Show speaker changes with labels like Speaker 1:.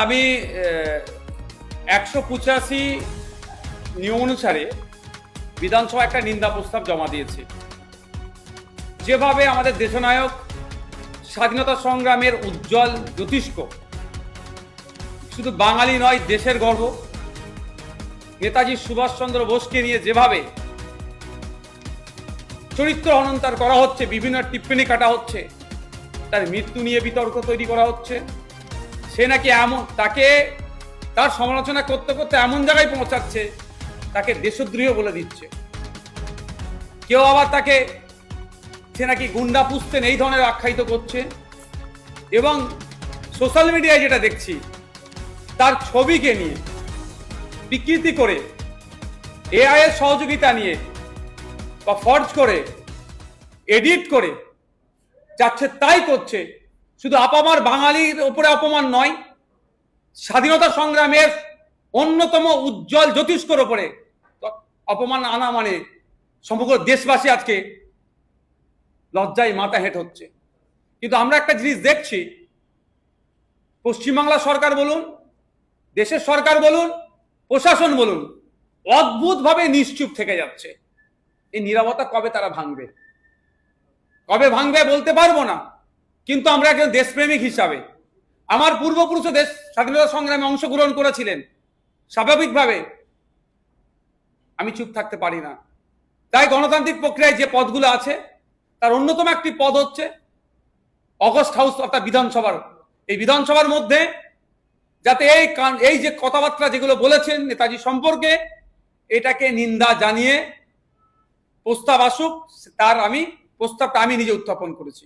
Speaker 1: আমি 185 নিয়ম অনুসারে বিধানসভা একটা নিন্দা প্রস্তাব জমা দিয়েছে। যেভাবে আমাদের দেশনায়ক স্বাধীনতা সংগ্রামের উজ্জ্বল জ্যোতিষ্ক, শুধু বাঙালি নয় দেশের গর্ব, নেতাজি সুভাষচন্দ্র বোসকে নিয়ে যেভাবে চরিত্র হনন করা হচ্ছে, বিভিন্ন টিপ্পনী কাটা হচ্ছে, তার মৃত্যু নিয়ে বিতর্ক তৈরি করা হচ্ছে, সে নাকি তাকে তার সমালোচনা করতে করতে এমন জায়গায় পৌঁছাচ্ছে তাকে দেশদ্রোহী বলে দিচ্ছে। কেউ আবার তাকে সে নাকি গুন্ডা পুষতেন এই ধরনের আখ্যায়িত করছে। এবং সোশ্যাল মিডিয়ায় যেটা দেখছি, তার ছবিকে নিয়ে বিকৃতি করে, এআই এর সহযোগিতা নিয়ে বা ফর্জ করে, এডিট করে যাচ্ছে তাই করছে। শুধু আপামার বাঙালির উপরে অপমান নয়, স্বাধীনতা সংগ্রামের অন্যতম উজ্জ্বল জ্যোতিষ্কর ওপরে অপমান আনা মানে সমগ্র দেশবাসী আজকে লজ্জায় মাথা হেঁট হচ্ছে। কিন্তু আমরা একটা জিনিস দেখছি, পশ্চিমবাংলা সরকার বলুন, দেশের সরকার বলুন, প্রশাসন বলুন, অদ্ভুতভাবে নিশ্চুপ থেকে যাচ্ছে। এই নীরবতা কবে তারা ভাঙবে, কবে ভাঙবে বলতে পারবো না। কিন্তু আমরা একজন দেশপ্রেমিক হিসাবে, আমার পূর্বপুরুষ দেশ স্বাধীনতা সংগ্রামে অংশগ্রহণ করেছিলেন, স্বাভাবিকভাবে আমি চুপ থাকতে পারি না। তাই গণতান্ত্রিক প্রক্রিয়ায় যে পদগুলো আছে তার অন্যতম একটি পদ হচ্ছে অগস্ট হাউস অর্থাৎ বিধানসভার। এই বিধানসভার মধ্যে যাতে এই যে কথাবার্তা যেগুলো বলেছেন নেতাজি সম্পর্কে, এটাকে নিন্দা জানিয়ে প্রস্তাব আসুক, তার প্রস্তাবটা আমি নিজে উত্থাপন করেছি।